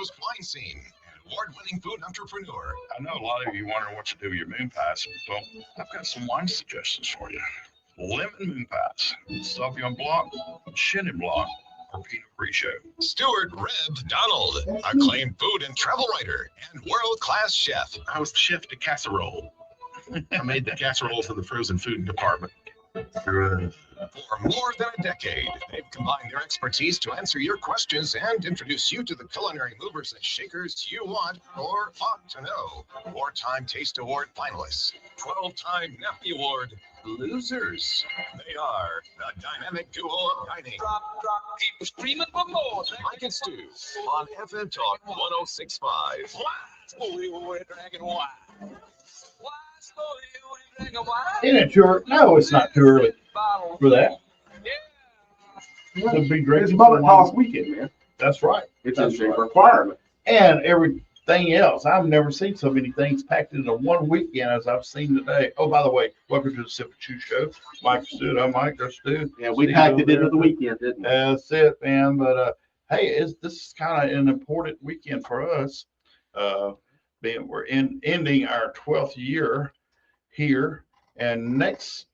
Rose Weinstein, an award-winning food entrepreneur. I know a lot of you wonder what to do with your moon pies. Well, I've got some wine suggestions for you. Lemon moon pies, Sauvignon Blanc, Chenin Blanc, or Pinot Grigio. Stuart Reb Donald, acclaimed food and travel writer and world-class chef. I was the chef de casserole. I made the casseroles in the frozen food department. For more than a decade, they've combined their expertise to answer your questions and introduce you to the culinary movers and shakers you want or ought to know. Four-time Taste Award finalists, 12-time NAFI Award losers. They are the dynamic duo of dining. Keep screaming for more. Mike and Stu on FM Talk 106.5. Isn't it too early? No, it's not too early for that. It'll be great. It's Public House Weekend, man. That's right. It's That's a right. requirement. And everything else. I've never seen so many things packed into one weekend as I've seen today. Oh, by the way, welcome to the Sip and Chew Show. Mike Stu, I'm Mike. There's Stu. Yeah, we Steve packed over it into there. the weekend, didn't we? That's it, man. But hey, this is kind of an important weekend for us. Being we're ending our 12th year here, and next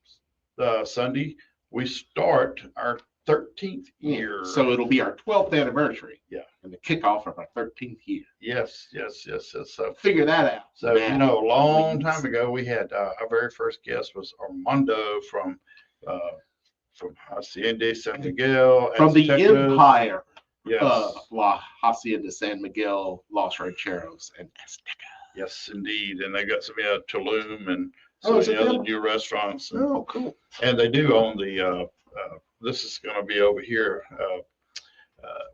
Sunday we start our 13th year. So it'll be our 12th anniversary. Yeah. And the kickoff of our 13th year. yes. So Figure that out. So, man. you know, a long time ago, we had our very first guest was Armando from Hacienda San Miguel. From the Aztecas. empire Yes, of La Hacienda San Miguel, Los Rancheros, and Azteca. yes, indeed. And they got some Tulum and Oh, some is of it the other them? new restaurants. And, Oh, cool. and they do own the, this is going to be over here,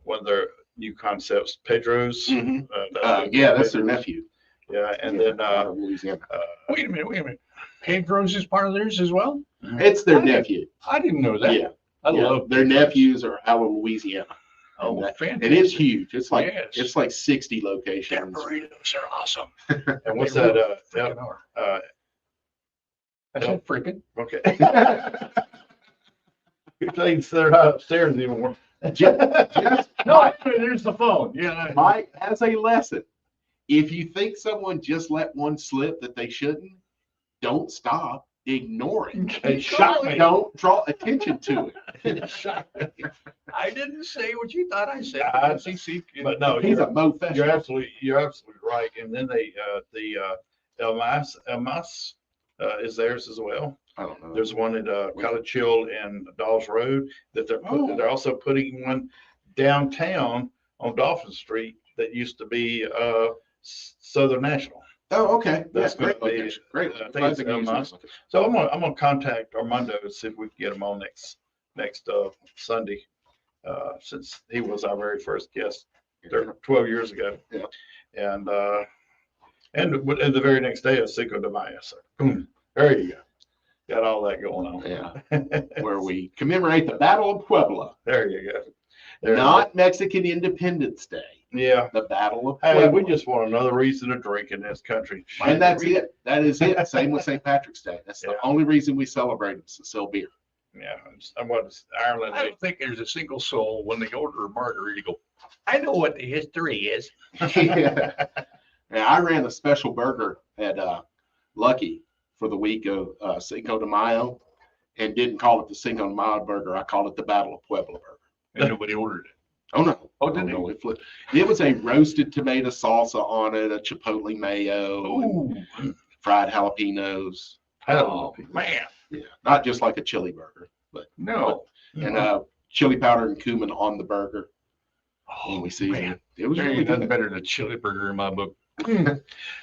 one of their new concepts, Pedro's. Mhm. That's Yeah, that's their nephew. Yeah, and Yeah, then, out of Louisiana. Wait a minute. Pedro's is part of theirs as well? It's their nephew. I didn't know that. Yeah. I Yeah, love their Pedro's. nephews are out of Louisiana. Oh, And fantastic. it is huge. It's like Yes. it's like 60 Their locations. burritos are awesome. and what's They that? really freaking are. I said freaking. Okay. They're not upstairs anymore. No, there's the phone. Yeah. Mike, as a lesson, if you think someone just let one slip that they shouldn't, don't stop. Ignore it. It shocked me. Don't draw attention to it. I didn't say what you thought I said. But no, He's a you're professional. absolutely right. And then they El Mas is theirs as well. I don't know. There's one at Cottage Hill and Dawes Road that they're also putting one downtown on Dolphin Street that used to be Southern National. Oh, okay. That's Great gonna be- location. Great. I think Glad it's they can use Elmas. this. So I'm gonna contact Armando and see if we can get him on next Sunday, since he was our very first guest there 12 years ago. Yeah. And the very next day is Cinco de Mayo. So boom, there you go. Got all that going on. Yeah. Where we commemorate the Battle of Puebla, There you go. There- not Mexican Independence Day. Yeah. The Battle of Hey, Puebla. we just want another reason to drink in this country. And that's it. That is it. Same with St. Patrick's Day. That's the Yeah. only reason we celebrate it, is to sell beer. Yeah. Ireland. I don't think there's a single soul when they order a margarita go, I know what the history is. Yeah, I ran a special burger at Lucky for the week of Cinco de Mayo and didn't call it the Cinco de Mayo burger. I called it the Battle of Puebla burger. And nobody ordered it. Oh, no. Oh, didn't no, it flipped. It was a roasted tomato salsa on it, a chipotle mayo, and fried jalapenos. Oh, man. Yeah, not just like a chili burger, but No. and chili powder and cumin on the burger. When we see man. it was There really ain't nothing good. better than a chili burger in my book.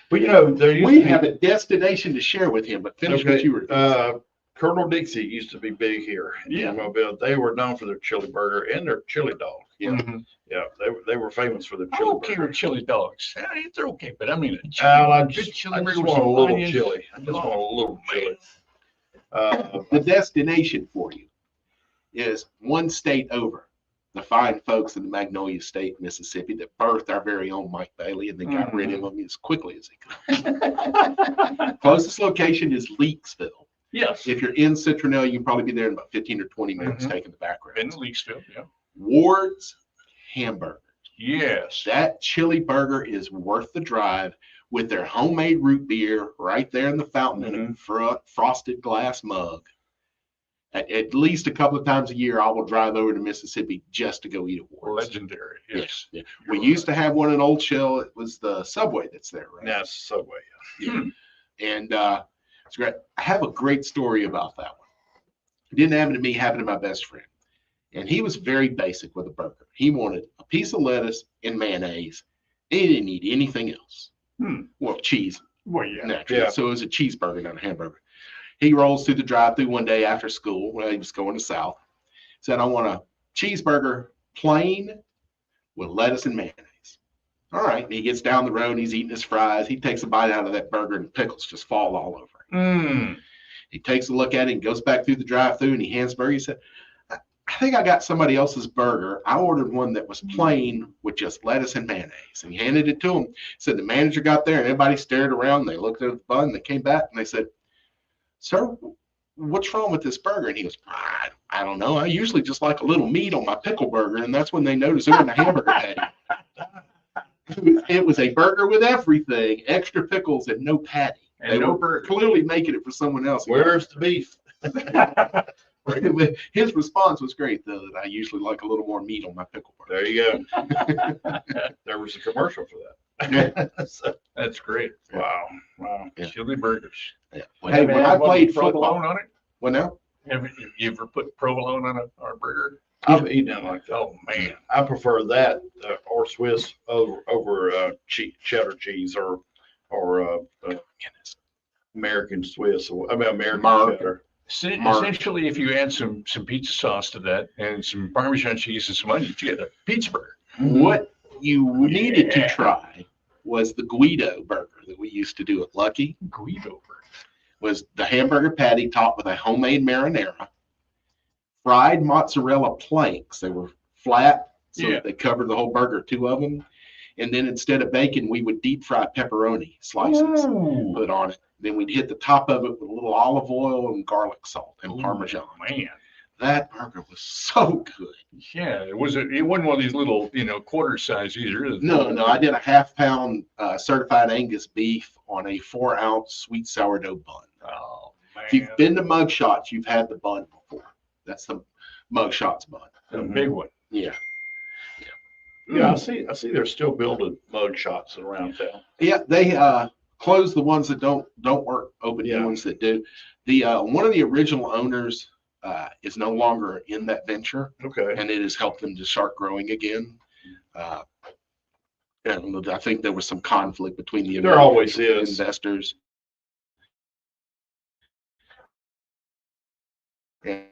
But you know, there used We to be, have a destination to share with him, but finish what okay, you were saying. Colonel Dixie used to be big here in Yeah. Mobile. They were known for their chili burger and their chili dog. Yeah. Mhm. Yeah, they were famous for their I'm chili okay burger. with chili dogs. They're okay, but I mean, a chili, I good just, chili I burger just with want a some little onions. chili. I just want a little chili. The destination for you is one state over. The fine folks in the Magnolia State, Mississippi, that birthed our very own Mike Bailey and then got rid of him as quickly as he could. Closest location is Leaksville. Yes. If you're in Citronelle, you can probably be there in about 15 or 20 minutes Mhm. taking the back In roads. Leaksville, yeah. Ward's Hamburgers. Yes. That chili burger is worth the drive with their homemade root beer right there in the fountain in a frosted glass mug. At least a couple of times a year, I will drive over to Mississippi just to go eat at Ward's. Legendary. Yes. Yeah. We used to have one in Old Shell. It was the Subway that's there, right? That's Subway. Yeah. And it's great. I have a great story about that one. It didn't happen to me, it happened to my best friend. And he was very basic with a burger. He wanted a piece of lettuce and mayonnaise. He didn't need anything else. Well, cheese. Well, yeah. Naturally. Yeah. So it was a cheeseburger, not a hamburger. He rolls through the drive-through one day after school when he was going to South. Said, I want a cheeseburger plain with lettuce and mayonnaise. All right. And he gets down the road and he's eating his fries. He takes a bite out of that burger and pickles just fall all over him. He takes a look at it and goes back through the drive-through and he hands the burger. He said, I think I got somebody else's burger. I ordered one that was plain with just lettuce and mayonnaise. And he handed it to him. He said the manager got there and everybody stared around. They looked at the bun. They came back and they said, sir, what's wrong with this burger? And he goes, I don't know. I usually just like a little meat on my pickle burger. And that's when they noticed it was a hamburger patty. It was a burger with everything, extra pickles and no patty. And They no were burger. clearly making it for someone else. Where's the beef? His response was great, though, that I usually like a little more meat on my pickle burger. There you go. There was a commercial for that. So, That's great. Wow. Wow. Yeah. Chili burgers. Yeah. Have Hey, you when had I one with played provolone football, on it? what now? Have you ever put provolone on a burger? I've eaten it like that. Oh man. I prefer that or Swiss over cheddar cheese or American Swiss. American Mark. cheddar. Mark. Essentially, if you add some pizza sauce to that and some Parmesan cheese and some onions, you get a pizza burger. What you needed to Yeah. try was the Guido burger that we used to do at Lucky. Guido burger. Was the hamburger patty topped with a homemade marinara, fried mozzarella planks. They were flat, so Yeah. they covered the whole burger, two of them. And then instead of bacon, we would deep fry pepperoni slices, Ooh, put on it. Then we'd hit the top of it with a little olive oil and garlic salt and Parmesan. man. That burger was so good. Yeah, it wasn't one of these little, quarter size either. is it? No, I did a half-pound certified Angus beef on a 4-ounce sweet sourdough bun. Oh man, If you've been to Mug Shots, you've had the bun before. That's the Mug Shots bun. a big one. Yeah. Yeah, I see. They're still building mug shots around town. Yeah, they close the ones that don't work, open Yeah. the ones that do. The one of the original owners is no longer in that venture, Okay. and it has helped them to start growing again. And I think there was some conflict between the There always is. investors. And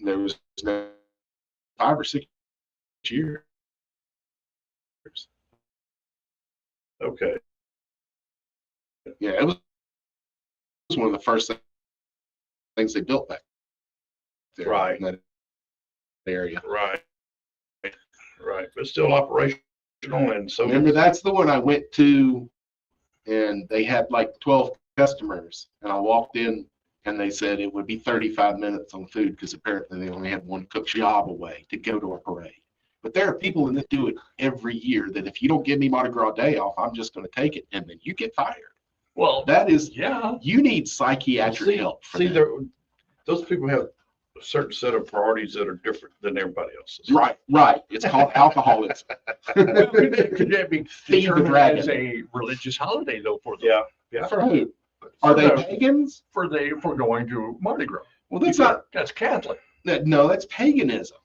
there was no 5 or 6 years. Okay. Yeah, it was one of the first things they built back there Right. in that area. Right. Right. But still operational, and so Remember, that's the one I went to, and they had like 12 customers, and I walked in, and they said it would be 35 minutes on food because apparently they only had one cook's job away to go to a parade. But there are people that do it every year that if you don't give me Mardi Gras day off, I'm just going to take it, and then you get fired. Well, That is, yeah. you need psychiatric help for see, that. those people have a certain set of priorities that are different than everybody else's. Right. It's called alcoholism. Could that be Feed the determined dragon. as a religious holiday though for them? Yeah. For who? Are they For the- pagans? for going to Mardi Gras? Well, that's not. That's Catholic. No, that's paganism.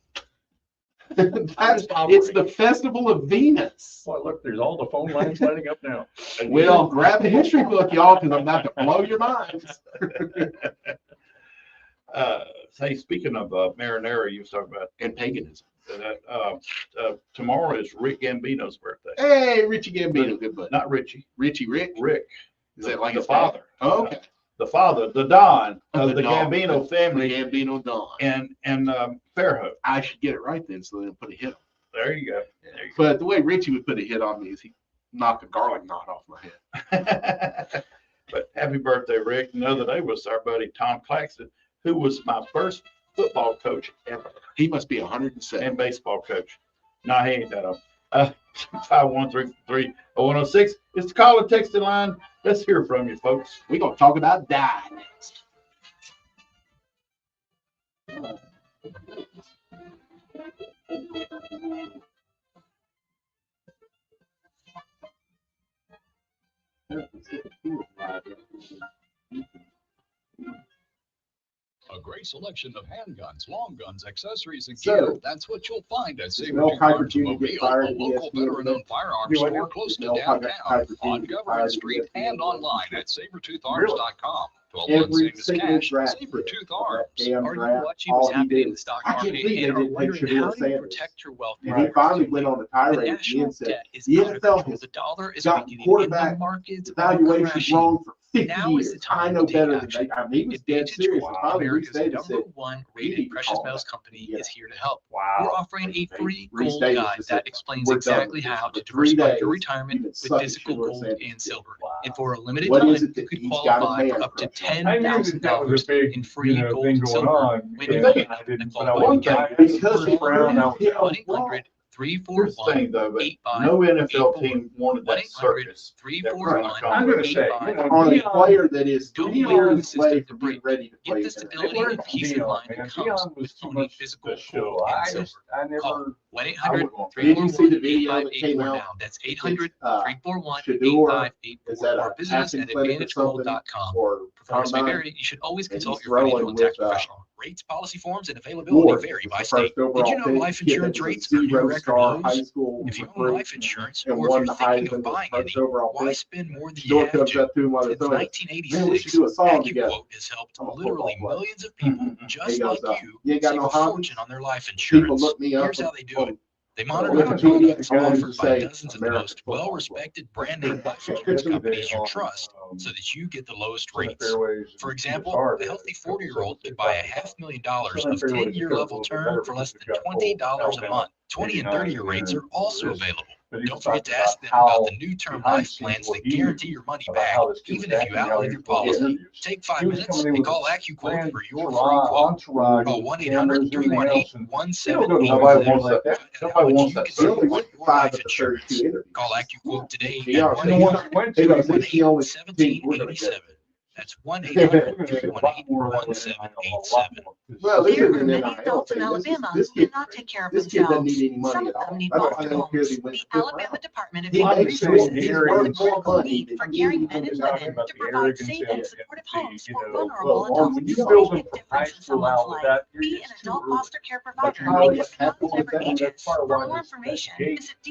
It's the festival of Venus. Boy, look, there's all the phone lines lighting up now. Well, grab the history book, y'all, because I'm about to blow your minds. Say, speaking of marinara, you was talking about And paganism. that. Tomorrow is Rick Gambino's birthday. Hey, Richie Gambino, good buddy. Not Richie. Richie Rick. Rick. Is that like the his dad? father? Oh, okay. The father, the Don of the Don. Gambino The family, Gambino Don. and Fairhope. I should get it right then, so they don't put a hit on me. There you go. There you But the way Richie would put a hit on me is he knocked a garlic knot off my head. But happy birthday, Rick. Another day was our buddy Tom Claxton, who was my first football coach ever He must be 107. and baseball coach. No, he ain't that old. 5133106. It's the call and texting line. Let's hear from you, folks. We're going to talk about dye next. A great selection of handguns, long guns, accessories, and So, gear. That's what you'll find at Does Saber Mel 2 Kiper Arms Jr. and get Mobile, fired a at local ESPN veteran-owned firearms You store wouldn't? close to Mel downtown, Kiper Jr. on get Government fired at Street, ESPN. and online at sabertootharms.com. 12 months Every same as single cash. draft Saber pick Tooth of Arms. that damn Are you draft, watching all what's he happening in did. the stock I can't market believe they and are didn't take wondering Shador how do you Sanders. protect your wealth? And he finally went on the The tirade again national and said, debt is the out of NFL control. has The dollar is got weakening. quarterback And the markets are valuations crashing. wrong for 50 Now is the years. time I to know take better than action. they. I mean, he was dead Advantage serious. Group, And finally, Reese America's Davis said, number one "You need rated to precious call metals that." company Yeah. is here to help. We're Wow. offering a free Reese gold Davis guide just that said, explains "We're done exactly with this. how For to 3 diversify days, your you've retirement been with sucking physical Shador gold Sanders. and silver. Wow. And for a limited What time, is it you that could he's got a qualify man for up to crush on? I knew that that was a $10,000 big, in free you know, gold thing and going silver. on. When you And get I didn't, and but I qualify, wasn't. you I get didn't Because push around. I was- 1-800 Here's the 341 thing, though, but 8584. no NFL team wanted that 1-800 circus. 341 I'm gonna say, you know, On a Deion- player that is Don't 2 wait for the years away system to from break. being ready to Get play. the in the stability They weren't and peace of Deion, mind man. that comes Deion was with too owning much physical to show. gold and I silver. just, I never. Call I 1-800 would- Did you see the video that came 341 out? now. That's 800 341 Shador, 8584. is that Or a visit us passing at clinic or something? advantagegold.com. Or Performance may combine? vary. You should always And consult he's your financial throwing and tax with, professional. Rates, policy forms, and availability Ward vary was by the state. first overall Did you know pick, life kid that insurance was a rates are near record zero-star high lows? school If you own recruit life insurance, and or if won you're the thinking Heisman, of buying first any, overall why pick. spend more than you Shador have comes to? up to him while they're Since throwing it. Man, we should 1986, do a song together. AccuQuote has helped I'm a literally football player. millions of people just He goes, like you you ain't got save no a hobbies? fortune on their life People insurance. look me up Here's how they do it. on They Well, monitor look the at me, products guys who offered by say dozens of the American most football well-respected brand name life insurance companies you trust so that you get the lowest rates. For example, a healthy 40-year-old could buy $500,000 of 10-year level term for less than $20 a month. 20 and 30-year rates are also available. Don't forget to ask them about the new term life plans that guarantee your money back, even if you outlive your policy. Take 5 minutes and call AccuQuote for your free quote. Call 1-800-318-1787. Nobody wants that. Nobody wants that. He only went Your 5 life of the 32 insurance. interviews. Call AccuQuote today He at already- 1-800 He goes, "It's the only team we're gonna 1787. get." That's 1-800-318-1787. Well, this There is are an many NIL adults in thing. Alabama This who kid, cannot take care of this kid doesn't themselves. need any money Some at of all. them need I don't foster care if homes. he went The to fifth Alabama round. Department of He Human makes Resources he's is worth the more critical money need than for you caring even men and talking women about to the provide arrogance safe and and supportive the, homes you for know, vulnerable well, adults. when you you build Make them a from high difference in school someone's out with life. that, Be it's an too adult early. foster care But provider. college, Because that's none never that's ages. part of For why more this information, gate visit was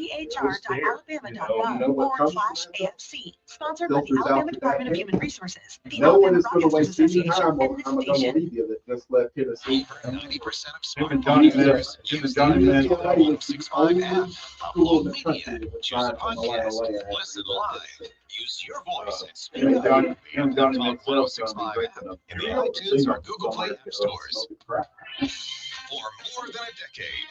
there. dhr.alabama.gov You know what comes from that? /AFC. Sponsored by the Filters out Alabama the Department of bad Human Resources, the No one Alabama is going to Broadcasters waste any Association, time on and this I'm gonna station. leave you that just left Tennessee. Over 90% of Him and smartphone Johnny users Manziel- him use and the Johnny Apple Manziel- UCLA was the 1065 only app. school in the Upload country media. that was Choose a trying from podcast. Illinois. Listen live. Use your voice and speak Him and up. Johnny Talk Manziel's gonna be 1065 app in the iTunes or Google Play app stores. For more than a decade,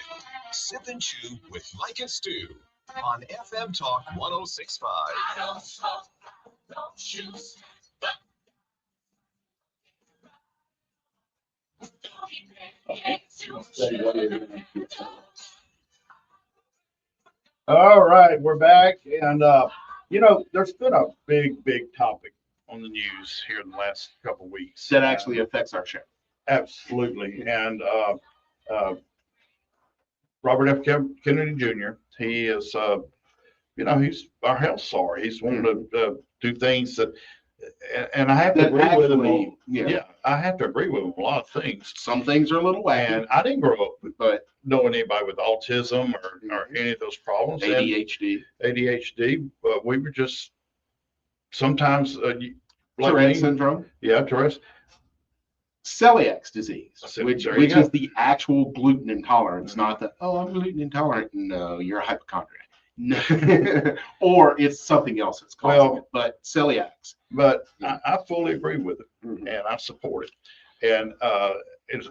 Sip and Chew with Mike and Stu on FM Talk 1065. All right, we're back, and there's been a big topic on the news here in the last couple of weeks That actually affects our show. absolutely. And Robert F. Kennedy Jr. He is, he's our health czar. He's wanting to do things that, and I have to That agree with him. actually, On, yeah. I have to agree with him on a lot of things. Some things are a little wacky, And I didn't grow up but knowing anybody with autism or any of those problems. And ADHD, but we were just sometimes like Tourette me, syndrome, yeah, Tourette's. celiac disease, So which there you go. is the actual gluten intolerance, not the, oh, I'm gluten intolerant. No, you're a hypochondriac. Or it's something else that's causing it, but celiacs. But I fully agree with it, Mhm. and I support it, and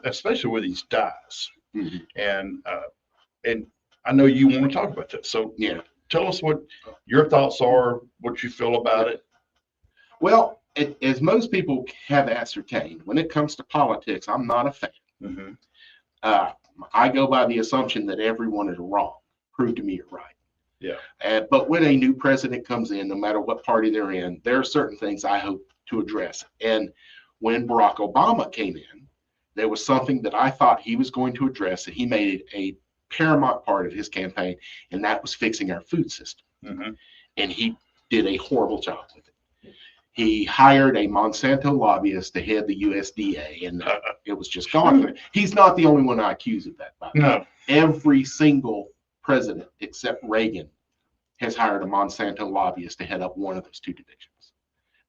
especially with these dyes. Mhm. And I know you want to talk about that. So Yeah. tell us what your thoughts are, what you feel about it. Well, as most people have ascertained, when it comes to politics, I'm not a fan. Mm-hmm. I go by the assumption that everyone is wrong. Prove to me you're right. Yeah. But when a new president comes in, no matter what party they're in, there are certain things I hope to address. And when Barack Obama came in, there was something that I thought he was going to address, and he made it a paramount part of his campaign, and that was fixing our food system. Mm-hmm. And he did a horrible job with it. He hired a Monsanto lobbyist to head the USDA, and it was just gone. He's not the only one I accuse of that. By the way. No. Every single president except Reagan has hired a Monsanto lobbyist to head up one of those two divisions.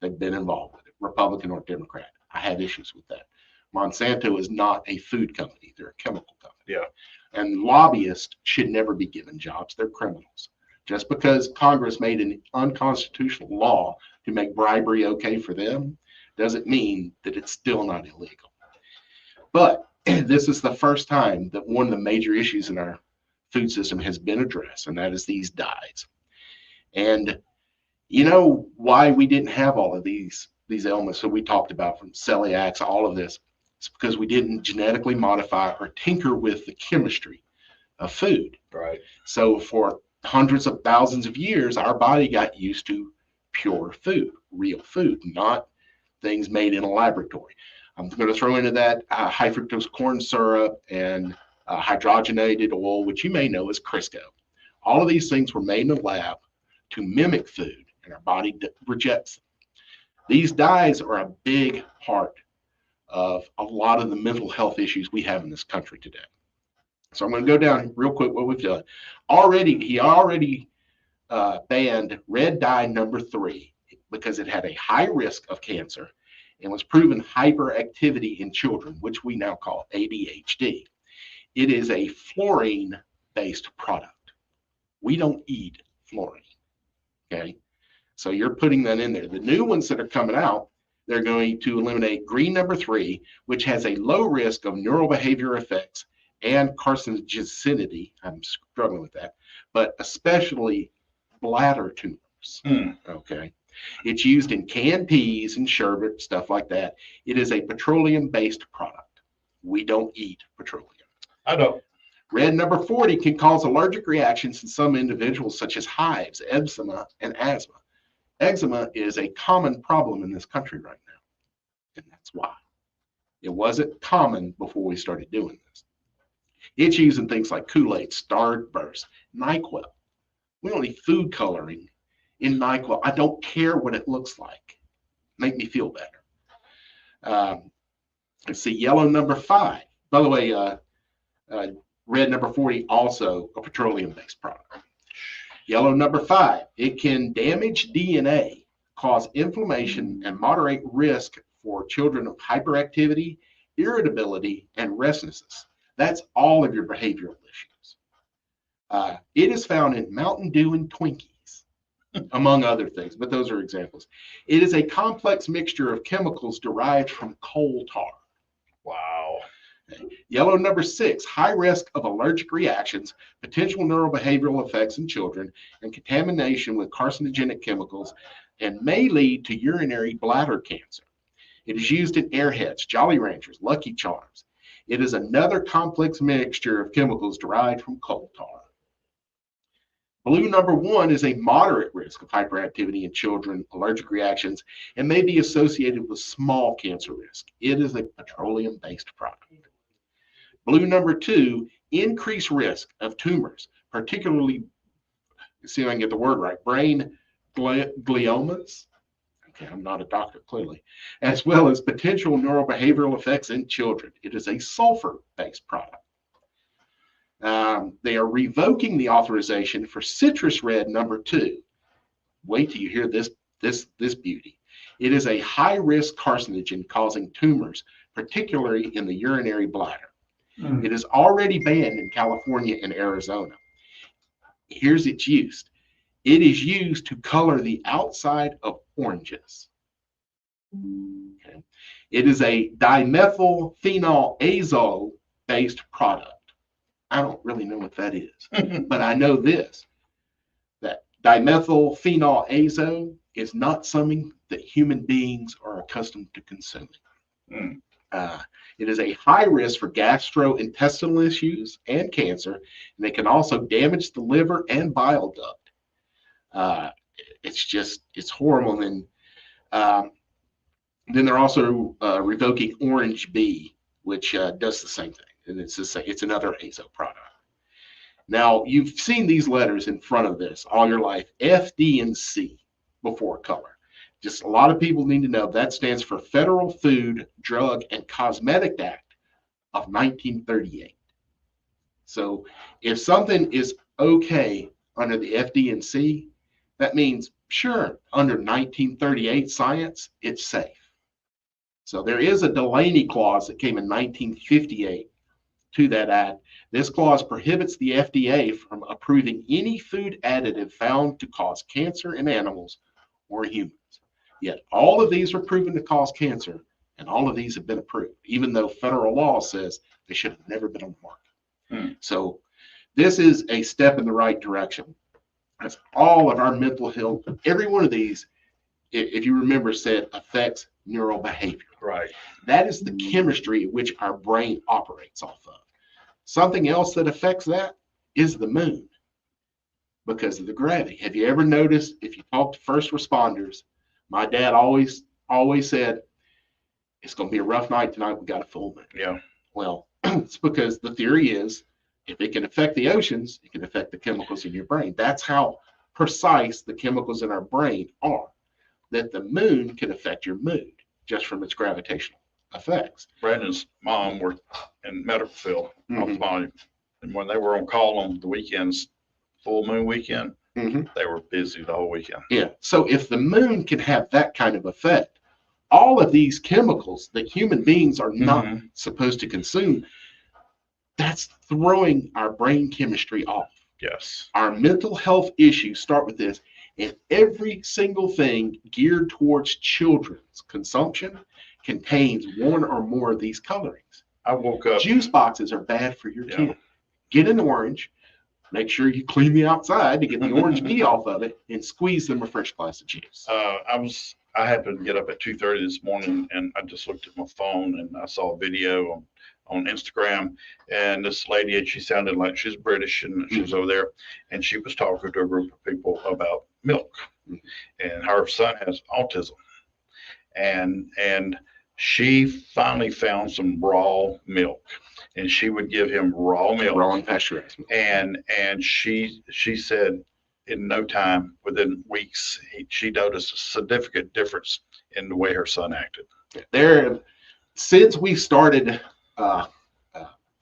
They've been involved with it, Republican or Democrat. I have issues with that. Monsanto is not a food company. They're a chemical company. Yeah. And lobbyists should never be given jobs. They're criminals. Just because Congress made an unconstitutional law to make bribery okay for them doesn't mean that it's still not illegal. But this is the first time that one of the major issues in our food system has been addressed, and that is these dyes. And you know why we didn't have all of these elements that we talked about, from celiacs, all of this? It's because we didn't genetically modify or tinker with the chemistry of food. Right. So for hundreds of thousands of years, our body got used to pure food, real food, not things made in a laboratory. I'm going to throw into that high fructose corn syrup and hydrogenated oil, which you may know as Crisco. All of these things were made in a lab to mimic food, and our body rejects them. These dyes are a big part of a lot of the mental health issues we have in this country today. So I'm going to go down real quick what we've done. He already banned red dye number 3 because it had a high risk of cancer and was proven hyperactivity in children, which we now call ADHD. It is a fluorine-based product. We don't eat fluorine, okay? So you're putting that in there. The new ones that are coming out, they're going to eliminate green number 3, which has a low risk of neurobehavior effects and carcinogenicity. I'm struggling with that, but especially bladder tumors, okay? It's used in canned teas and sherbet, stuff like that. It is a petroleum-based product. We don't eat petroleum. I don't. Red number 40 can cause allergic reactions in some individuals, such as hives, eczema, and asthma. Eczema is a common problem in this country right now, and that's why. It wasn't common before we started doing this. It's used in things like Kool-Aid, Starburst, NyQuil. We don't need food coloring in NyQuil. I don't care what it looks like. Make me feel better. Let's see, yellow number 5. By the way, red number 40, also a petroleum-based product. Yellow number 5, it can damage DNA, cause inflammation, and moderate risk for children of hyperactivity, irritability, and restlessness. That's all of your behavioral issues. It is found in Mountain Dew and Twinkies, among other things, but those are examples. It is a complex mixture of chemicals derived from coal tar. Wow. Yellow number 6, high risk of allergic reactions, potential neurobehavioral effects in children, and contamination with carcinogenic chemicals, and may lead to urinary bladder cancer. It is used in Airheads, Jolly Ranchers, Lucky Charms. It is another complex mixture of chemicals derived from coal tar. Blue number 1 is a moderate risk of hyperactivity in children, allergic reactions, and may be associated with small cancer risk. It is a petroleum-based product. Blue number 2, increased risk of tumors, particularly, see if I can get the word right, brain gliomas. Okay, I'm not a doctor, clearly, as well as potential neurobehavioral effects in children. It is a sulfur-based product. They are revoking the authorization for citrus red number 2. Wait till you hear this beauty. It is a high-risk carcinogen causing tumors, particularly in the urinary bladder. It is already banned in California and Arizona. Here's its use. It is used to color the outside of oranges. Okay. It is a dimethylphenol based product. I don't really know what that is, but I know this, that dimethylphenol is not something that human beings are accustomed to consuming. It is a high risk for gastrointestinal issues and cancer, and they can also damage the liver and bile duct. It's horrible. And then they're also revoking Orange B, which does the same thing, and it's another azo product. Now, you've seen these letters in front of this all your life, F, D, and C before color. Just a lot of people need to know that stands for Federal Food, Drug, and Cosmetic Act of 1938. So if something is okay under the FD&C, that means, sure, under 1938 science, it's safe. So there is a Delaney clause that came in 1958 to that act. This clause prohibits the FDA from approving any food additive found to cause cancer in animals or humans. Yet all of these are proven to cause cancer, and all of these have been approved, even though federal law says they should have never been on the market. So this is a step in the right direction. That's all of our mental health. Every one of these, if you remember, said affects neural behavior. Right. That is the chemistry in which our brain operates off of. Something else that affects that is the moon because of the gravity. Have you ever noticed, if you talk to first responders, my dad always said, it's going to be a rough night tonight. We got a full moon. Yeah. Well, it's because the theory is if it can affect the oceans, it can affect the chemicals in your brain. That's how precise the chemicals in our brain are, that the moon can affect your mood just from its gravitational effects. Brandon's mom worked in medical field, ophthalmology, and when they were on call on the weekends, full moon weekend, they were busy the whole weekend. Yeah. So if the moon can have that kind of effect, all of these chemicals that human beings are not supposed to consume, that's throwing our brain chemistry off. Yes. Our mental health issues start with this, and every single thing geared towards children's consumption contains one or more of these colorings. I woke up. Juice boxes are bad for your kid. Get an orange. Make sure you clean the outside to get the orange pee off of it, and squeeze them a fresh glass of juice. I happened to get up at 2:30 this morning, and I just looked at my phone, and I saw a video on Instagram, and this lady, and she sounded like she's British, and she was over there, and she was talking to a group of people about milk, and her son has autism, and she finally found some raw milk, and she would give him raw milk, raw and pasteurized milk. And she said in no time, within weeks, she noticed a significant difference in the way her son acted. Since we started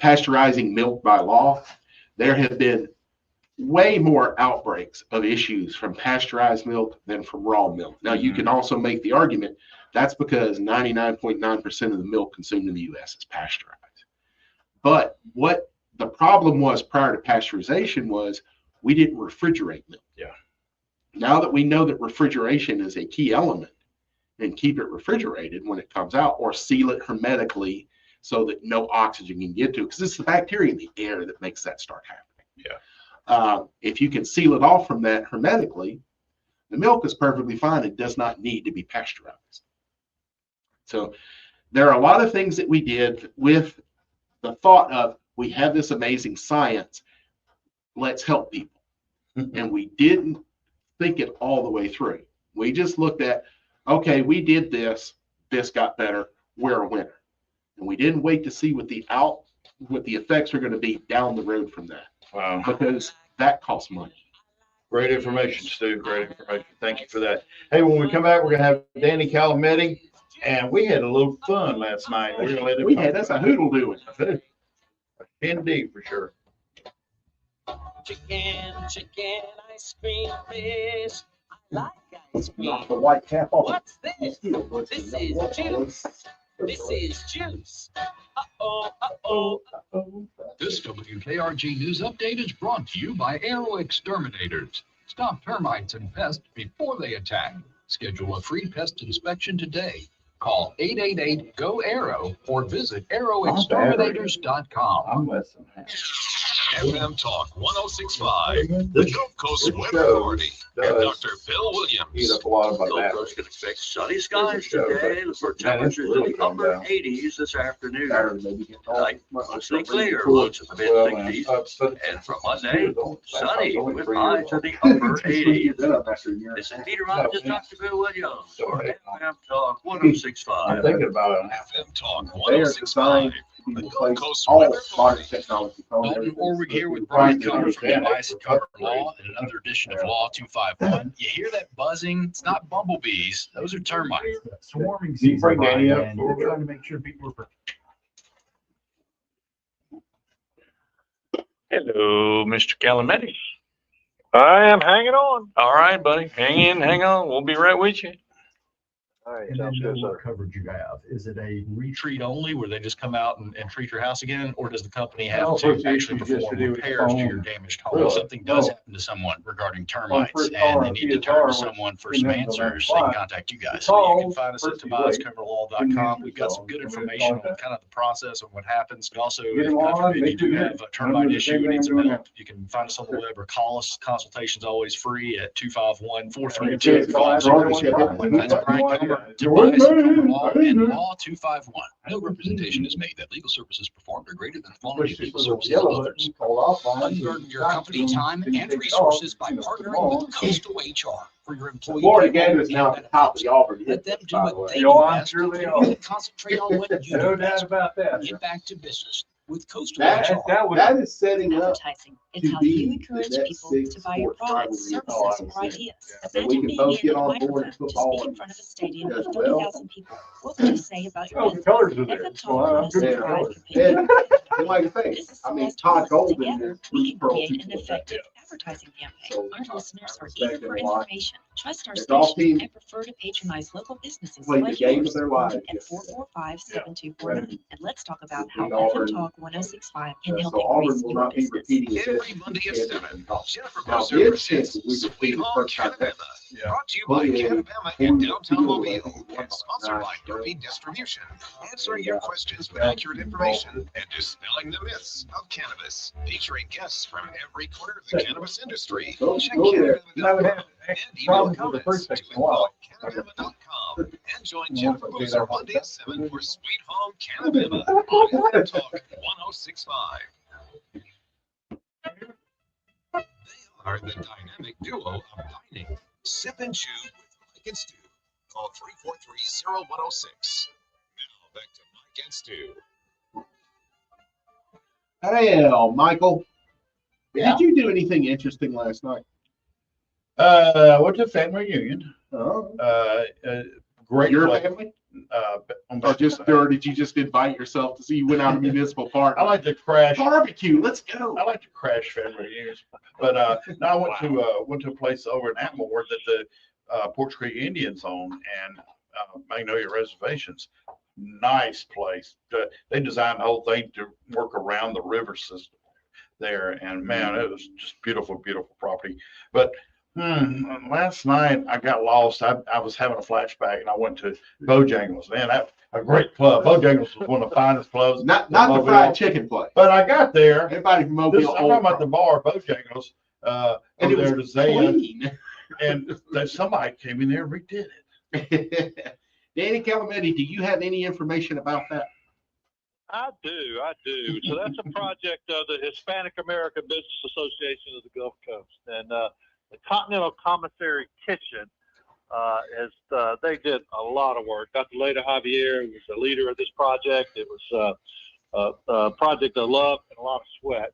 pasteurizing milk by law, there have been way more outbreaks of issues from pasteurized milk than from raw milk. Now, you can also make the argument that's because 99.9% of the milk consumed in the U.S. is pasteurized. But what the problem was prior to pasteurization was we didn't refrigerate milk. Yeah. Now that we know that refrigeration is a key element, and keep it refrigerated when it comes out, or seal it hermetically so that no oxygen can get to it, because it's the bacteria in the air that makes that start happening. Yeah. If you can seal it off from that hermetically, the milk is perfectly fine. It does not need to be pasteurized. So there are a lot of things that we did with the thought of, we have this amazing science, let's help people. And we didn't think it all the way through. We just looked at, okay, we did this got better, we're a winner. And we didn't wait to see what the effects are going to be down the road from that. Wow. Because that costs money. Great information, Stu. Great information. Thank you for that. Hey, when we come back, we're gonna have Danny Calametti, and we had a little fun last night. We're gonna let him That's a hoodle doing. Indeed, for sure. Chicken, ice cream, fish. I like ice cream. Knock the white cap off. What's this? This is juice. This is juice. Uh-oh, uh-oh. This WKRG News Update is brought to you by Aero Exterminators. Stop termites and pests before they attack. Schedule a free pest inspection today. Call 888-GO-AERO or visit aeroexterminators.com. I'm listening. FM Talk 106.5, the Gulf Coast Weather Authority, and Dr. Bill Eat Williams. up a lot of my Gulf battery. Coast can expect sunny skies Yeah, today for temperatures really in the upper come down. 80s this afternoon. Saturday, Tonight, mostly clear, lows in the mid Well, man, 60s. And from Monday, sunny sunny with highs in the upper 80s. This is Peter Rogers, Dr. Bill Williams, for FM Talk I'm 106.5. thinking about it. FM Talk They are 106.5, designed to the be Gulf replaced Coast all Weather modern Authority. technology. Dalton Orwig here with Brian Cummers from Device and Cover Law and another edition of Law 251. You hear that buzzing? It's not bumblebees. Those are termites. Swarming Can you bring Danny up? and we're trying to make sure people are. Hello, Mr. Calametti. I am hanging on. All right, buddy. Hang in, hang on. We'll be right with you. All right, And then sounds good, what sir. coverage you have? Is it a Retreat only, where they just come out and treat your house again? Or does the company have No, to it's actually just to perform do with repairs to phone. your damaged home? Really? If something does No. happen to someone regarding termites first and call they on need to PSR, turn to which someone for we some never know answers, why. they can contact you guys. The So you can call, find us at first you wait. devicecoverlaw.com. We've got some good information on kind of the process of what happens. And also, Get if them God on, forbid you make do sure have a that- termite remember the issue same and need thing some I'm doing help, you can find us on the web or call us. Consultation's always free at 251-432-5701. That's Brian Comer, Device and Cover Law, and Law 251. No representation is made that legal services performed are greater than the quality of legal services of others. Unburden your company time and resources by partnering with Coastal HR for your employee. Florida payroll Gators and now at the top of the Auburn. Let them do what they You know, do I'm best. sure they and are. you can concentrate on what you No do doubt best. about that. Get back to business with Coastal That- HR. That is setting up Advertising is to how be you the encourage next people six to buy your sports products, rivalry. services, or ideas. And we Imagine can being both get handed a on board microphone in to football speak in front of a stadium does of well. 30,000 people. What would you say about your Oh, the business? colors are there. FM So Talk I'm good with 106.5 colors. can pay. And like I say, This is I mean, Celeste Todd Wallace. Golden Together, is we can pro create an people. effective advertising campaign. So, Our listeners are respect eager for them a lot. information. Trust our It's all station team. and prefer to patronize local businesses Played the like game yours. of their lives At yesterday. 445-7249. And let's talk about how Beat FM Auburn. Talk 106.5 can So help Auburn increase will your not be business. repeating it. Every Monday at 7, Jennifer Now, Mercer this presents chance we Sweet repeated Home first time. Canabama. Yeah. Brought to you by Canabama in downtown Mobile and sponsored by Derby Distribution. Answering your questions with accurate information and dispelling the myths of cannabis. Featuring guests from every corner of the cannabis industry. Check Go there. You haven't Canabama.com had and email problems with the comments first to text in a while. info@canabama.com. And join Jennifer Mercer Monday at 7 for Sweet Home Canabama on FM Talk 106.5. They are the dynamic duo of dining. Sip and chew with Mike and Stu. Call 343-0106. Now back to Mike and Stu. Hell, Michael. Yeah. Did you do anything interesting last night? Went to family reunion. Oh. Great Your place. family? On Or both just, sides. or did you just invite yourself to see you went out to municipal park? I like to crash. Barbecue, let's go. I like to crash family reunions, but no, I went to a place over in Atmore that the Porch Creek Indians own and Magnolia Reservations. Nice place. They designed the whole thing to work around the river system there, and man, it was just beautiful, beautiful property. But last night I got lost. I was having a flashback, and I went to Bojangles. Man, that a great club. Bojangles was one of the finest clubs. Not in the Mobile. fried chicken place. But I got there. Everybody from Mobile. I'm talking about the bar, Bojangles, And over it there was to Zaya, clean. and then somebody came in there and redid it. Danny Calametti, do you have any information about that? I do. So that's a project of the Hispanic American Business Association of the Gulf Coast. And the Continental Commissary Kitchen they did a lot of work. Dr. Leda Javier was the leader of this project. It was a project of love and a lot of sweat.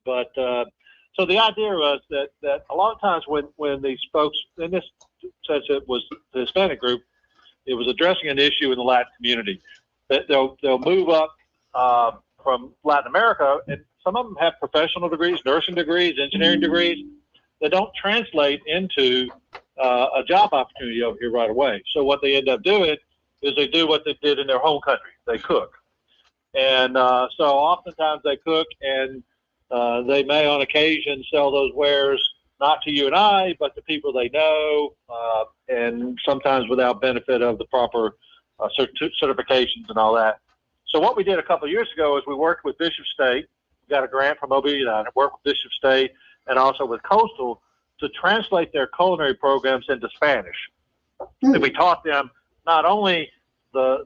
But so the idea was that a lot of times when these folks, in this sense it was the Hispanic group, it was addressing an issue in the Latin community. That they'll move up from Latin America, and some of them have professional degrees, nursing degrees, engineering degrees that don't translate into a job opportunity over here right away. So what they end up doing is they do what they did in their home country. They cook. And so oftentimes they cook, and they may on occasion sell those wares not to you and I, but to people they know, and sometimes without benefit of the proper certifications and all that. So what we did a couple of years ago is we worked with Bishop State, got a grant from Mobile United, worked with Bishop State and also with Coastal to translate their culinary programs into Spanish. And we taught them not only the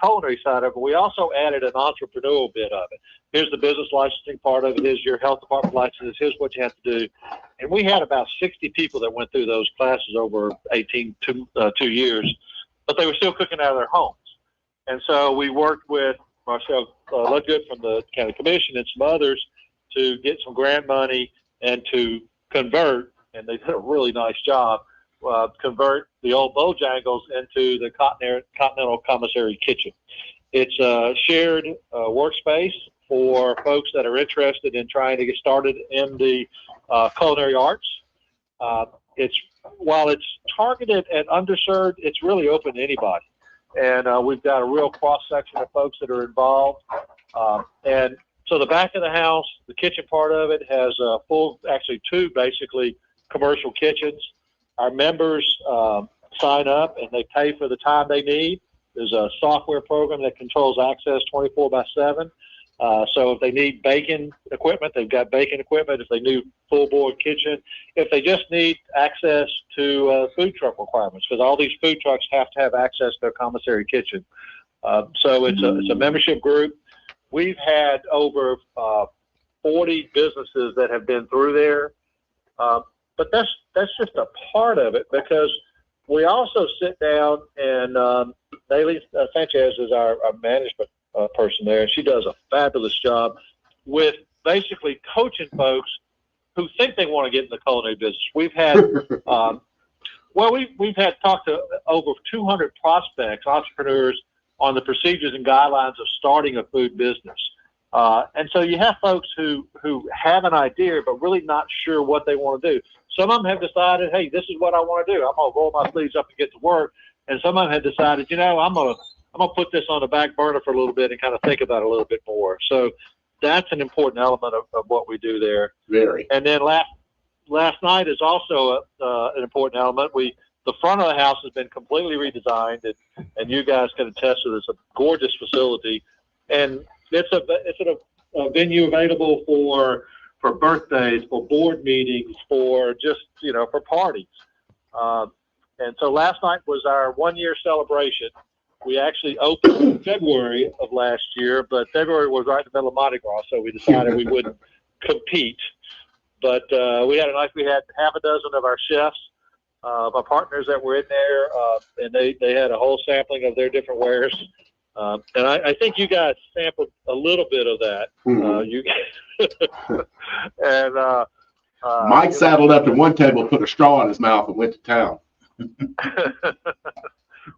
culinary side of it, we also added an entrepreneurial bit of it. Here's the business licensing part of it. Here's your health department licenses. Here's what you have to do. And we had about 60 people that went through those classes over 2 years, but they were still cooking out of their homes. And so we worked with Marcel Ludgood from the county commission and some others to get some grant money and to convert, and they did a really nice job, convert the old Bojangles into the Continental Commissary Kitchen. It's a shared workspace for folks that are interested in trying to get started in the culinary arts. While it's targeted at underserved, it's really open to anybody. And we've got a real cross-section of folks that are involved. And so the back of the house, the kitchen part of it, has actually two basically commercial kitchens. Our members sign up and they pay for the time they need. There's a software program that controls access 24/7. So if they need baking equipment, they've got baking equipment. If they need full board kitchen, if they just need access to food truck requirements, because all these food trucks have to have access to their commissary kitchen. So it's a membership group. We've had over 40 businesses that have been through there. But that's just a part of it, because we also sit down and Nayli Sanchez is our management person there, and she does a fabulous job with basically coaching folks who think they want to get in the culinary business. We've had, we've had talked to over 200 prospects, entrepreneurs, on the procedures and guidelines of starting a food business. And so you have folks who have an idea but really not sure what they want to do. Some of them have decided, hey, this is what I want to do. I'm going to roll my sleeves up and get to work. And some of them have decided, I'm going to put this on the back burner for a little bit and kind of think about it a little bit more. So that's an important element of what we do there. Very. And then last night is also an important element. The front of the house has been completely redesigned, and you guys can attest to this. It's a gorgeous facility, and it's a venue available for birthdays, for board meetings, for just for parties. And so last night was our 1-year celebration. We actually opened in February of last year, but February was right in the middle of Mardi Gras, so we decided we wouldn't compete. But we had half a dozen of our chefs, my partners that were in there, and they had a whole sampling of their different wares. And I think you guys sampled a little bit of that. And Mike saddled up to one table, put a straw in his mouth, and went to town.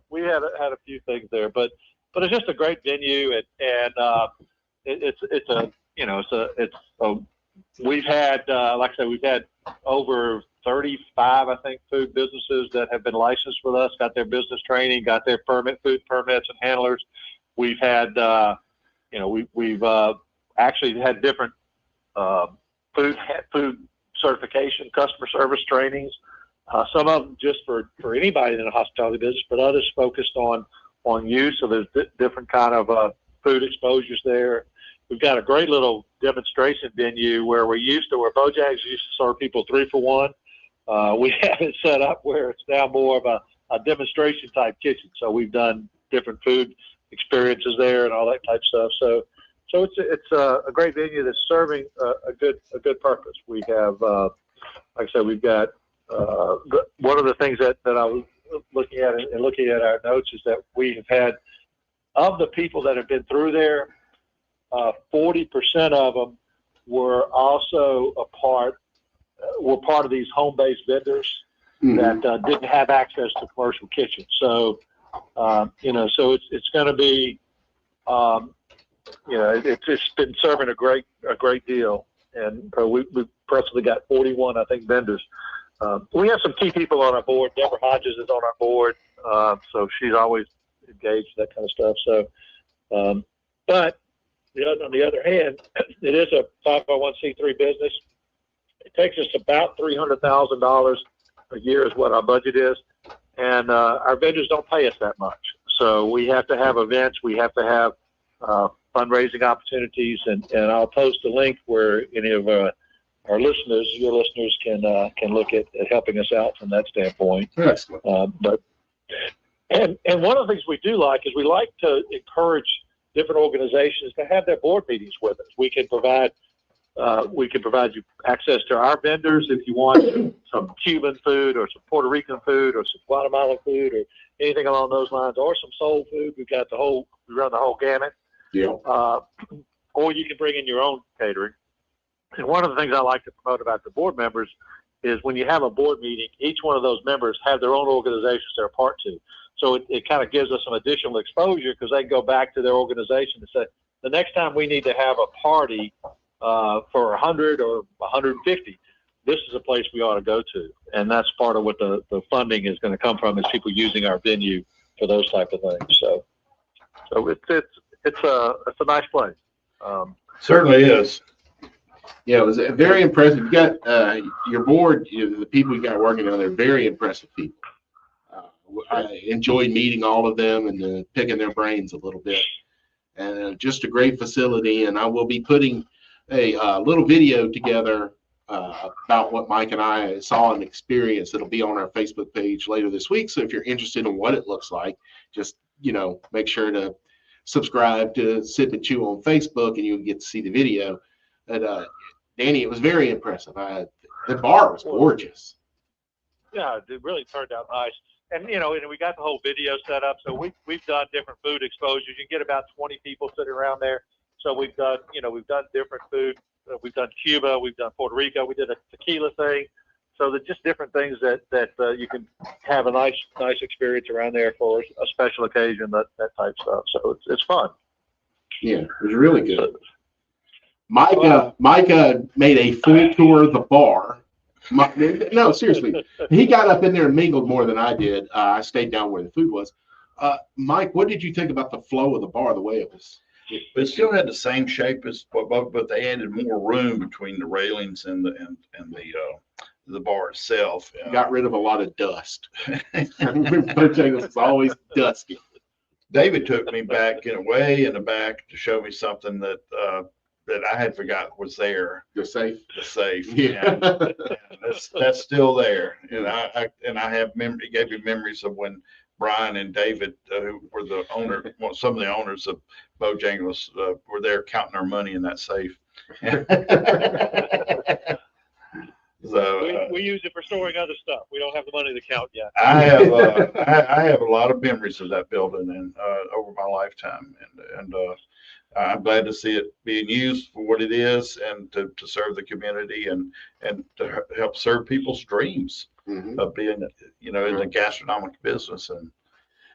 We had a few things there, but it's just a great venue, and we've had like I said, we've had over 35, I think, food businesses that have been licensed with us, got their business training, got their food permits and handlers. We've had, we've actually had different food certification, customer service trainings. Some of them just for anybody in the hospitality business, but others focused on youth. So there's different kind of food exposures there. We've got a great little demonstration venue where Bojangles used to serve people 3 for $1. We have it set up where it's now more of a demonstration type kitchen. So we've done different food experiences there and all that type of stuff. So it's a great venue that's serving a good purpose. We have, like I said, we've got one of the things that I was looking at and looking at our notes is that we have had, of the people that have been through there, 40% of them were also part of these home-based vendors that didn't have access to commercial kitchens. So, so it's going to be, it's been serving a great deal, and we've presently got 41, I think, vendors. We have some key people on our board. Deborah Hodges is on our board, so she's always engaged, that kind of stuff. So, but on the other hand, it is a 501c3 business. It takes us about $300,000 a year is what our budget is, and our vendors don't pay us that much. So we have to have events. We have to have fundraising opportunities, and I'll post a link where any of our listeners, your listeners, can look at helping us out from that standpoint. Excellent. And one of the things we do like is we like to encourage different organizations to have their board meetings with us. We can provide you access to our vendors if you want some Cuban food or some Puerto Rican food or some Guatemalan food or anything along those lines, or some soul food. We run the whole gamut. Yeah. Or you can bring in your own catering. And one of the things I like to promote about the board members is when you have a board meeting, each one of those members have their own organizations they're a part to. So it kind of gives us some additional exposure because they go back to their organization and say, the next time we need to have a party for 100 or 150, this is a place we ought to go to. And that's part of what the funding is going to come from, is people using our venue for those type of things. So it's a nice place. Certainly is. Yeah, it was very impressive. You got your board, the people you got working on, they're very impressive people. I enjoyed meeting all of them and picking their brains a little bit. And just a great facility. And I will be putting a little video together about what Mike and I saw and experienced. It'll be on our Facebook page later this week. So if you're interested in what it looks like, just, make sure to subscribe to Sip and Chew on Facebook and you'll get to see the video. But Danny, it was very impressive. The bar was gorgeous. Yeah, it really turned out nice. And, and we got the whole video set up. So we've done different food exposures. You get about 20 people sitting around there. So we've done different food. We've done Cuba. We've done Puerto Rico. We did a tequila thing. So they're just different things that you can have a nice experience around there for a special occasion, that type stuff. So it's fun. Yeah, it was really good. Mike made a full tour of the bar. No, seriously. He got up in there and mingled more than I did. I stayed down where the food was. Mike, what did you think about the flow of the bar, the way it was? It still had the same shape as, but they added more room between the railings and the bar itself. Got rid of a lot of dust. Bojangles is always dusty. David took me back way in the back to show me something that I had forgotten was there. The safe. The safe. Yeah. And that's still there. And I have gave me memories of when Brian and David, who were some of the owners of Bojangles, were there counting our money in that safe. So we use it for storing other stuff. We don't have the money to count yet. I have a lot of memories of that building and over my lifetime, and I'm glad to see it being used for what it is and to serve the community and to help serve people's dreams of being, in the gastronomic business.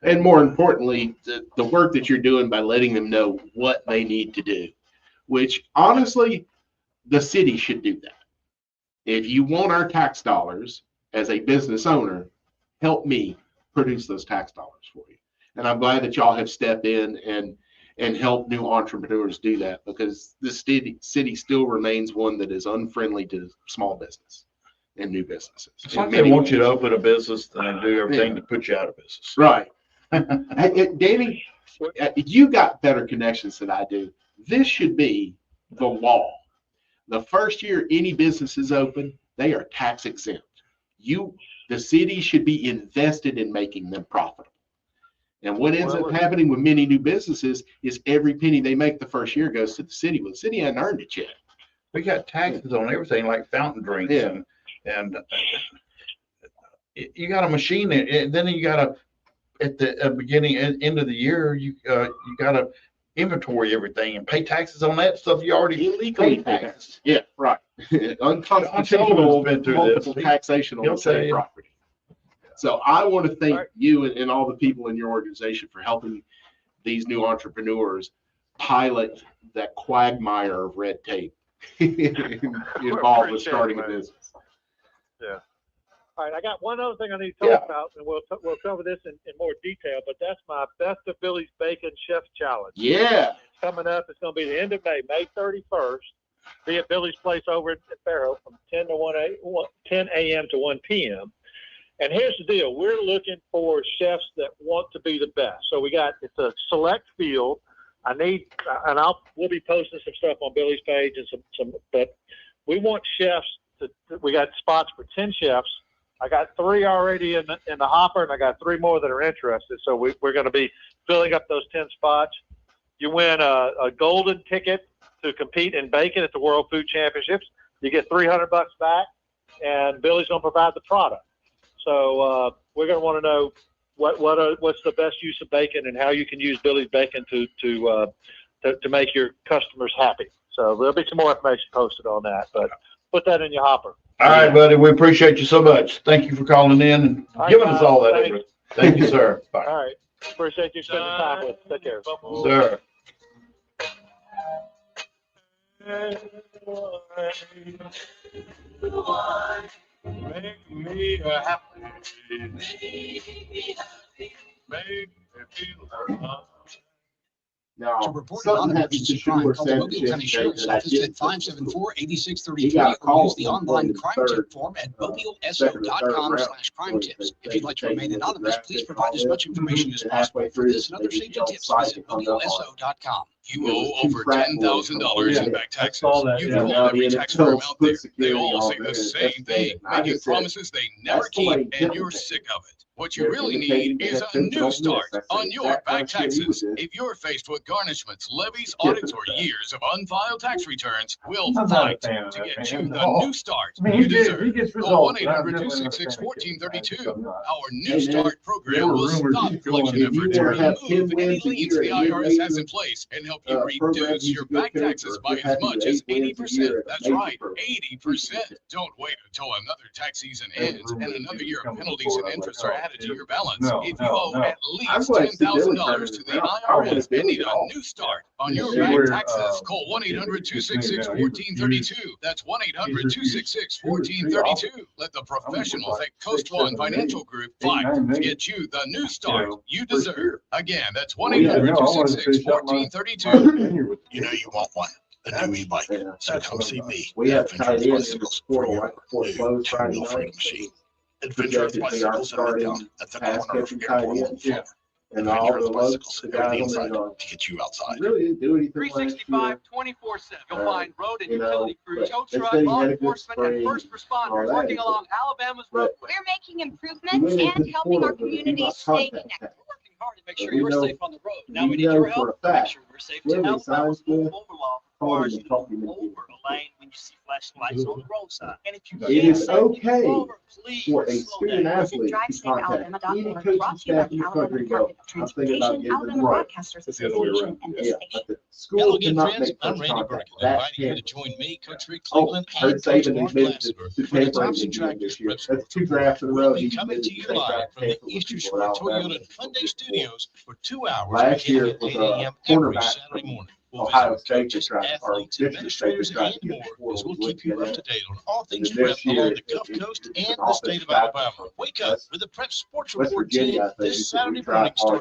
And more importantly, the work that you're doing by letting them know what they need to do, which honestly, the city should do that. If you want our tax dollars as a business owner, help me produce those tax dollars for you. And I'm glad that y'all have stepped in and help new entrepreneurs do that, because this city still remains one that is unfriendly to small business and new businesses. It's like they want you to open a business and do everything to put you out of business. Right. Danny, you got better connections than I do. This should be the law. The first year any business is open, they are tax exempt. The city should be invested in making them profitable. And what ends up happening with many new businesses is every penny they make the first year goes to the city. Well, the city hasn't earned it yet. We got taxes on everything like fountain drinks and you got a machine, and then you got to, at the beginning and end of the year, you got to inventory everything and pay taxes on that stuff you already illegally taxed. Yeah, right. Unconstitutional multiple taxation on the same property. So I want to thank you and all the people in your organization for helping these new entrepreneurs pilot that quagmire of red tape involved with starting a business. Yeah. All right, I got one other thing I need to talk about, and we'll cover this in more detail, but that's my Best of Billy's Bacon Chef Challenge. Yeah. It's coming up. It's going to be the end of May 31st. Be at Billy's Place over at Faro from 10 a.m. to 1 p.m. And here's the deal. We're looking for chefs that want to be the best. So it's a select field I need, and we'll be posting some stuff on Billy's page and but we want chefs we got spots for 10 chefs. I got 3 already in the hopper, and I got 3 more that are interested. So we're going to be filling up those 10 spots. You win a golden ticket to compete in bacon at the World Food Championships. You get $300 back, and Billy's going to provide the product. So we're going to want to know what's the best use of bacon and how you can use Billy's bacon to make your customers happy. So there'll be some more information posted on that, but put that in your hopper. All right, buddy. We appreciate you so much. Thank you for calling in and giving us all that information. Thank you, sir. Bye. All right. Appreciate you spending time with us. Take care. Sir. Make me happy. Make me feel Now, To report an something non-emergency happened to crime, call the Mobile County Sheriff's Office at He 574-8633 got a or call use the from online the crime third, tip form at second or third mobileso.com/crime tips. If you'd like to remain anonymous, please provide as much information as and possible. halfway For through this and other maybe safety held tips, sight visit and hung up on it. mobileso.com. You There owe was two over frat $10,000 in boys back taxes. saw that, You've yeah. called Now every the tax firm NFL out there. put They security all on say the there, same that's thing, it. I making just said, promises they never that's the way keep, and you're Kevin sick of it. What They're you really indicating need is that a Vince new don't miss. start That's on the your exact back kind of shit he taxes. was in. If you're faced with garnishments, levies, audits, or years of unfiled tax returns, we'll I'm not a fight fan of to that, get man. you the No. new start I mean, you he deserve. gets Call results. but I'm definitely not a fan of 1-800-266-1432. Kevin. Our New Hey, man, Start there program were will rumors stop he's collection going- If you efforts and wanna have remove 10 any wins a liens year the and IRS has mid-major, in place and help you program, reduce he's your a good back coach, taxes or by you're as happy much with as 8 wins a 80%. year at a That's major right, program. 80%. Don't wait until another tax season ends and another year of penalties and interest are added to your balance. No, If you no, owe no. at I'm least glad Stu Dillon $10,000 to turned the it around. I wanted IRS and Billy need to a all. new start on Yeah, your see back where, taxes, call 1-800-266-1432. That's 1-800-266-1432. Let the professionals at Coast One Financial Group fight to get you the new start you deserve. Again, that's 1-800-266-1432. You know you want one, a new e-bike. So come see me. We have Adventurous tied in Bicycles before for right before it new closed Friday two-wheel freedom night. machine. Adventurous Projected to be our Bicycles in starting Midtown at the pass corner of catching tight Airport end. and Florida. And all Adventurous the loads, Bicycles, the guys everything on inside the yard. to get you outside. Really didn't do anything last 365, year. 24/7. You'll Uh, find road and you know, utility crews, but tow they truck, said he law had a good enforcement, and spring first and all responders that, working but- along Alabama's but roadway. We're making we improvements went into and the helping our corner, but he communities lost stay contact. connected. Working hard to make sure We you're know- safe on the road. Now we we need know your for help a to make fact, sure we're safe whoever too. he Alabama's signs with, move over law call requires him you and to talk move him into over a lane when you see flashing lights on the road sign. And if you It can't is safely move okay over, please for a slow student down. Visit athlete to contact any drivesafealabama.org, coaching brought to you by staff in the the Alabama country and go, Department of I'm thinking about Transportation, getting Alabama them right. Broadcasters It's the other way Association, around. and Yeah, this but station. the Hello school again, cannot friends. make I'm first Randy contact. Burkett, That inviting you to can't. join me, Coach Rick Oh, Cleveland, heard and Coach Saban Mark admitted Lassiter to for the tampering Thompson again Tractor this year. Scripps That's Sports 2 Report. drafts in a We'll row. be He's coming to admitted you to take live back from the Tampa with Eastern people Shore at Alabama. Toyota and Hyundai Studios for 2 hours Last year beginning at was 8 a a.m. every cornerback Saturday from morning. We'll Ohio visit State coaches, to try, or athletes, Michigan State to administrators, try to and get more before as we we'll went keep you up together. to date on all things And prep this year, along the Gulf it- Coast it's and an the state of offensive Alabama. tackle. Wake up West with the Prep Sports West Report Virginia, team I think, this he said we Saturday tried morning hard starting